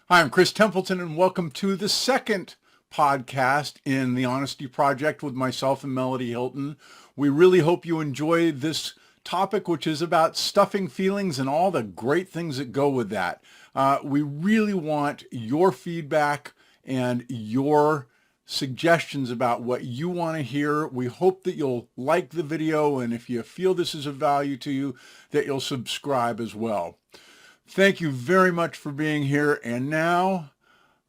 Hi, I'm Chris Templeton, and welcome to the second podcast in the Honesty Project with myself and Melodie Hilton. We really hope you enjoy this topic, which is about stuffing feelings and all the great things that go with that. We really want your feedback and your suggestions about what you want to hear. We hope that you'll like the video, and if you feel this is of value to you, that you'll subscribe as well. Thank you very much for being here. And now,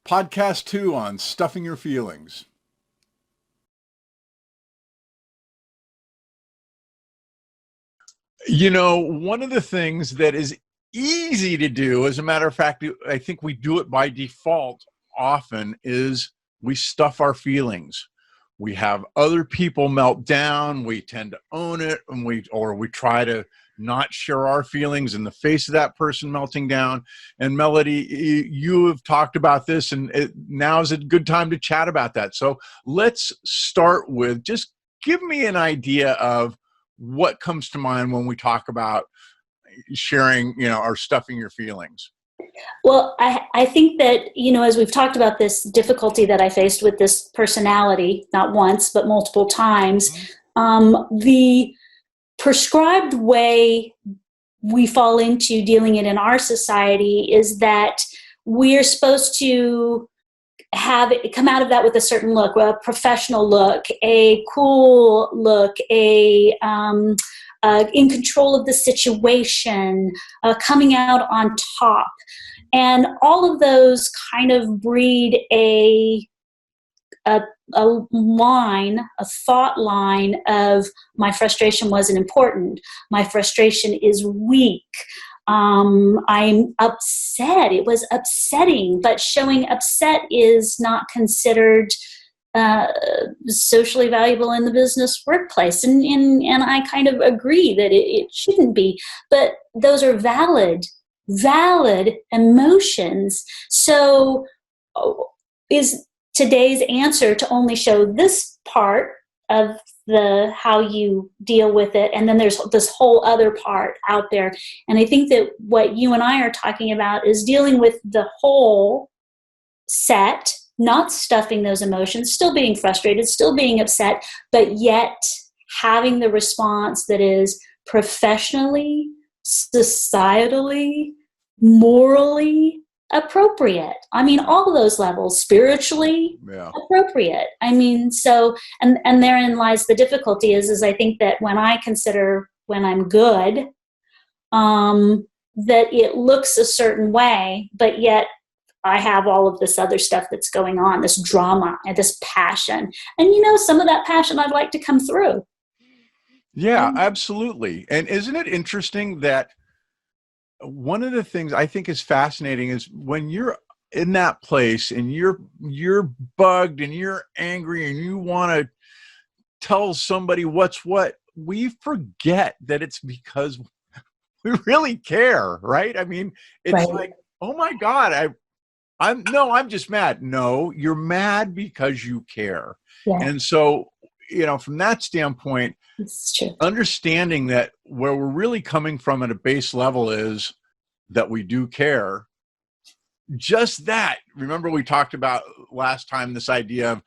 podcast 2 on stuffing your feelings. You know, one of the things that is easy to do, as a matter of fact, I think we do it by default often, is we stuff our feelings. We have other people melt down. We tend to own it, and we try to not share our feelings in the face of that person melting down. And Melodie, you have talked about this, and now is a good time to chat about that. So let's start with just give me an idea of what comes to mind when we talk about sharing, or stuffing your feelings. Well, I think that, as we've talked about this difficulty that I faced with this personality, not once, but multiple times, the prescribed way we fall into dealing it in our society is that we're supposed to have it come out of that with a certain look, a professional look, a cool look, in control of the situation, coming out on top. And all of those kind of breed a line, a thought line of my frustration wasn't important. My frustration is weak. I'm upset. It was upsetting, but showing upset is not considered socially valuable in the business workplace. And I kind of agree that it shouldn't be, but those are valid emotions. So is today's answer to only show this part of how you deal with it, and then there's this whole other part out there. And I think that what you and I are talking about is dealing with the whole set, not stuffing those emotions, still being frustrated, still being upset, but yet having the response that is professionally, societally, morally appropriate. I mean, all of those levels, spiritually appropriate. I mean, so, and therein lies the difficulty is I think that when I consider when I'm good, that it looks a certain way, but yet I have all of this other stuff that's going on, this drama and this passion. And, some of that passion I'd like to come through. Yeah, absolutely. And isn't it interesting that one of the things I think is fascinating is when you're in that place and you're bugged and you're angry and you want to tell somebody what's what, we forget that it's because we really care, right? I mean, it's like, oh my God, I'm just mad. No, you're mad because you care. Yeah. And so, from that standpoint, understanding that where we're really coming from at a base level is that we do care. Just that. Remember we talked about last time this idea of,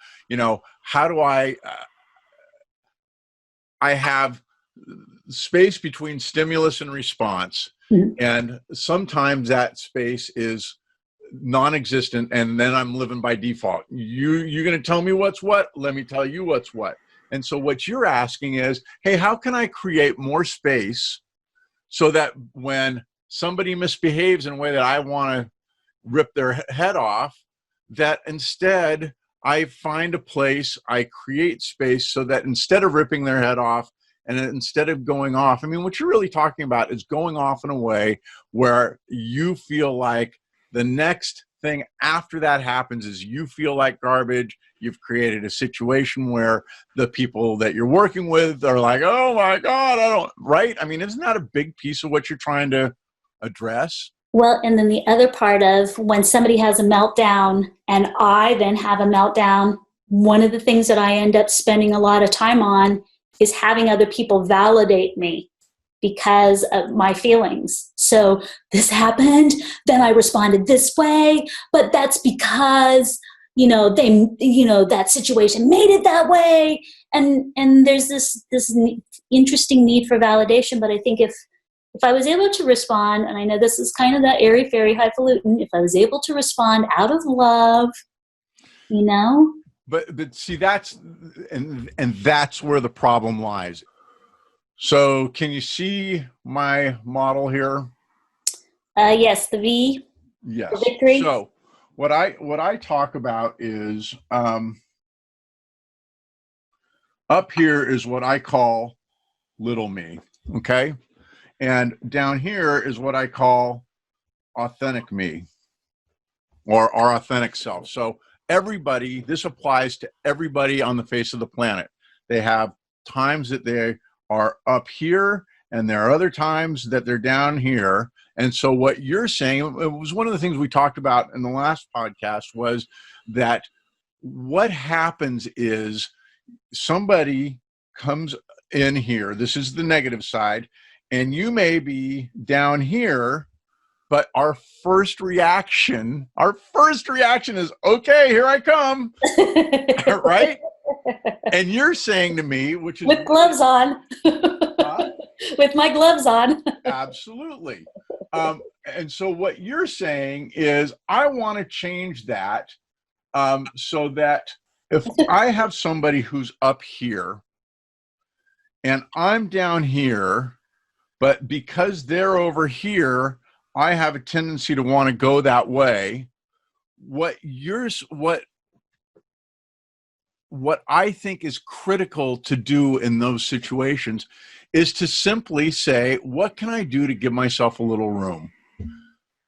how do I have space between stimulus and response. Mm-hmm. And sometimes that space is non-existent, and then I'm living by default. You're going to tell me what's what? Let me tell you what's what. And so what you're asking is, hey, how can I create more space so that when somebody misbehaves in a way that I want to rip their head off, that instead I find a place, I create space so that instead of ripping their head off and instead of going off, I mean, what you're really talking about is going off in a way where you feel like the next thing after that happens is you feel like garbage. You've created a situation where the people that you're working with are like, oh my God, right? I mean, isn't that a big piece of what you're trying to address? Well, and then the other part of when somebody has a meltdown and I then have a meltdown, one of the things that I end up spending a lot of time on is having other people validate me. because of my feelings. So this happened, then I responded this way, but that's because, that situation made it that way. And there's this interesting need for validation. But I think if I was able to respond, and I know this is kind of that airy fairy highfalutin, if I was able to respond out of love, But see, that's where the problem lies. So can you see my model here? Yes, the V. Yes. For victory. So what I talk about is up here is what I call little me, okay? And down here is what I call authentic me, or our authentic self. So everybody, this applies to everybody on the face of the planet. They have times that they are up here, and there are other times that they're down here. And so what you're saying, it was one of the things we talked about in the last podcast, was that what happens is somebody comes in here, this is the negative side, and you may be down here, but our first reaction is, okay, here I come, right? And you're saying to me, which is with gloves on, with my gloves on. Absolutely. And so what you're saying is, I want to change that, so that if I have somebody who's up here and I'm down here, but because they're over here, I have a tendency to want to go that way. What I think is critical to do in those situations is to simply say, what can I do to give myself a little room?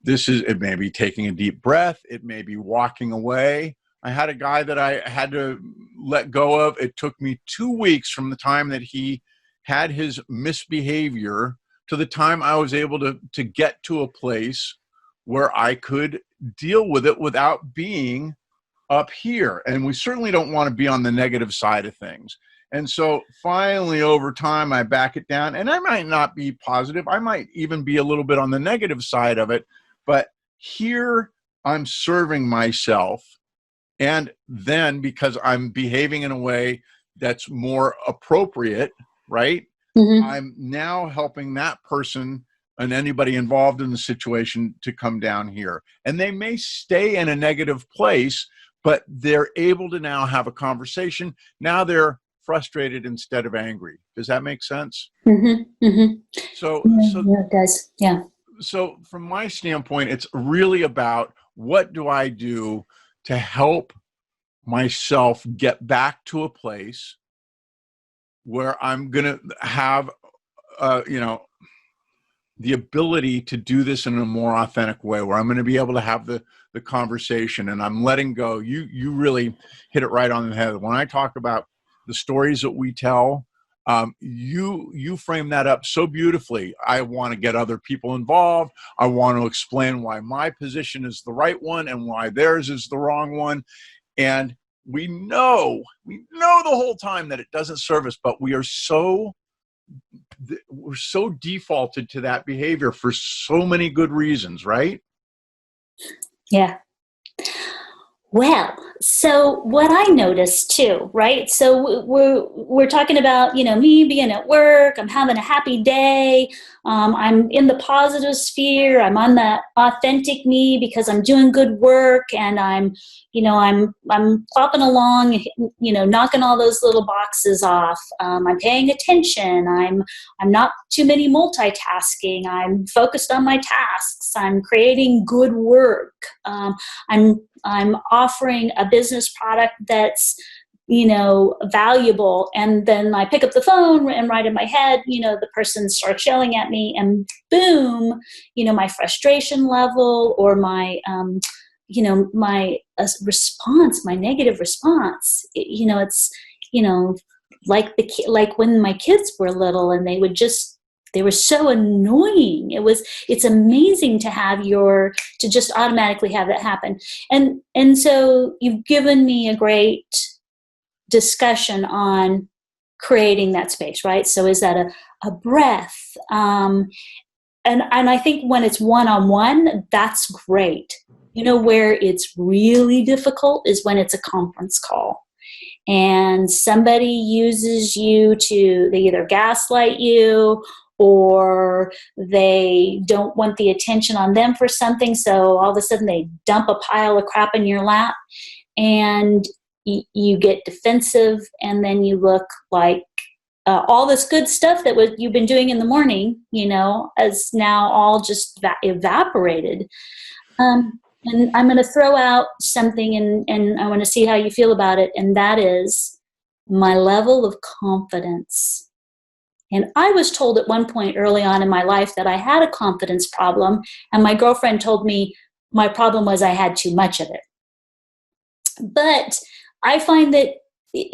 It may be taking a deep breath. It may be walking away. I had a guy that I had to let go of. It took me 2 weeks from the time that he had his misbehavior to the time I was able to get to a place where I could deal with it without being up here. And we certainly don't want to be on the negative side of things. And so finally, over time, I back it down, and I might not be positive. I might even be a little bit on the negative side of it, but here I'm serving myself. And then because I'm behaving in a way that's more appropriate, right? Mm-hmm. I'm now helping that person and anybody involved in the situation to come down here. And they may stay in a negative place, but they're able to now have a conversation. Now they're frustrated instead of angry. Does that make sense? Mm-hmm. Mm-hmm. So it does. Yeah. So from my standpoint, it's really about, what do I do to help myself get back to a place where I'm going to have, the ability to do this in a more authentic way, where I'm going to be able to have the conversation, and I'm letting go. You really hit it right on the head. When I talk about the stories that we tell, you frame that up so beautifully. I want to get other people involved. I want to explain why my position is the right one and why theirs is the wrong one. And we know the whole time that it doesn't serve us, but we're so defaulted to that behavior for so many good reasons, right? Yeah. Well, so what I noticed too, right? So we're talking about, me being at work. I'm having a happy day. I'm in the positive sphere. I'm on the authentic me because I'm doing good work, and I'm plopping along, knocking all those little boxes off. I'm paying attention. I'm not too many multitasking. I'm focused on my tasks. I'm creating good work. I'm offering a business product that's, valuable. And then I pick up the phone, and right in my head, the person starts yelling at me, and boom, my frustration level, or my, my response, my negative response, it's, like when my kids were little, and they were so annoying. It's amazing to just automatically have that happen. And so you've given me a great discussion on creating that space, right? So is that a breath. And I think when it's one-on-one, that's great. You know, where it's really difficult is when it's a conference call and somebody uses you to, they either gaslight you or they don't want the attention on them for something. So all of a sudden they dump a pile of crap in your lap and you get defensive, and then you look like all this good stuff that you've been doing in the morning, you know, is now all just evaporated. And I'm going to throw out something, and I want to see how you feel about it, and that is my level of confidence. And I was told at one point early on in my life that I had a confidence problem, and my girlfriend told me my problem was I had too much of it. But I find that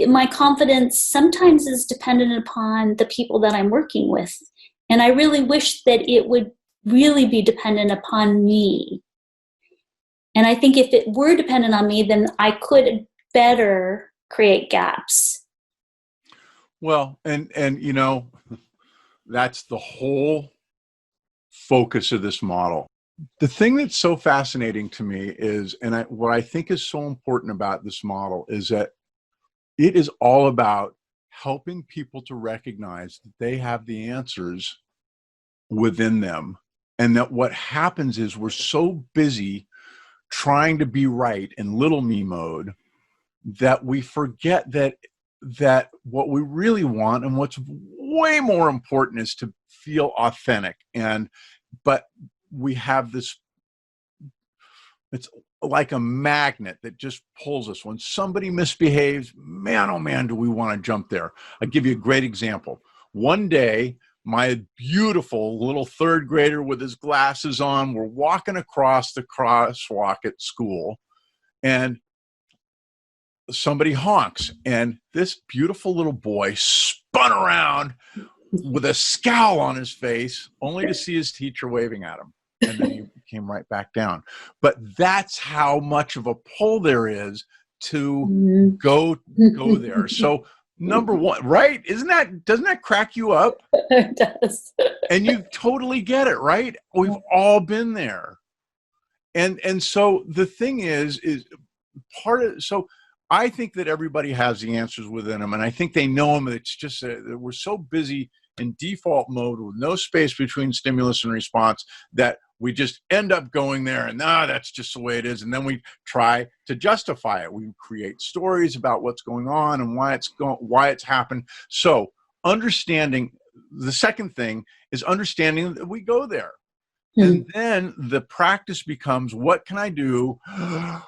my confidence sometimes is dependent upon the people that I'm working with. And I really wish that it would really be dependent upon me. And I think if it were dependent on me, then I could better create gaps. Well, and you know, that's the whole focus of this model. The thing that's so fascinating to me is, and what I think is so important about this model is that it is all about helping people to recognize that they have the answers within them. And that what happens is we're so busy trying to be right in little me mode that we forget that what we really want and what's way more important is to feel authentic. But we have this, it's like a magnet that just pulls us. When somebody misbehaves, man, oh man, do we want to jump there. I'll give you a great example. One day, my beautiful little third grader with his glasses on, we're walking across the crosswalk at school, and somebody honks, and this beautiful little boy spun around with a scowl on his face, only to see his teacher waving at him. And then he came right back down. But that's how much of a pull there is to go there. So number one, right? Doesn't that crack you up? It does. And you totally get it, right? We've all been there. And so the thing is so I think that everybody has the answers within them, and I think they know them. It's just that we're so busy in default mode with no space between stimulus and response that we just end up going there, and that's just the way it is. And then we try to justify it. We create stories about what's going on and why it's happened. So understanding, the second thing is understanding that we go there. And then the practice becomes, what can I do to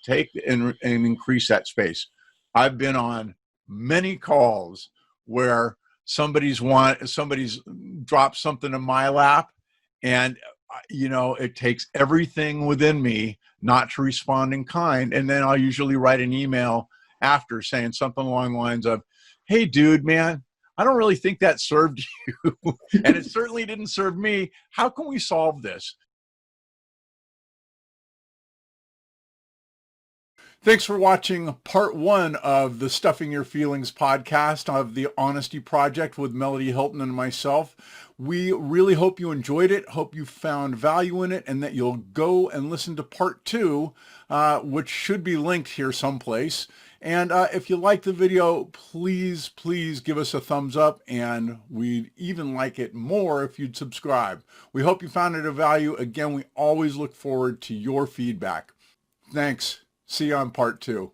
take and increase that space? I've been on many calls where somebody's dropped something in my lap, and you know, it takes everything within me not to respond in kind. And then I'll usually write an email after saying something along the lines of, hey dude, man, I don't really think that served you. And it certainly didn't serve me. How can we solve this? Thanks for watching part 1 of the Stuffing Your Feelings podcast of the Honesty Project with Melodie Hilton and myself. We really hope you enjoyed it, hope you found value in it, and that you'll go and listen to part 2, which should be linked here someplace. And if you like the video, please give us a thumbs up, and we'd even like it more if you'd subscribe. We hope you found it of value. Again, we always look forward to your feedback. Thanks. See you on part 2.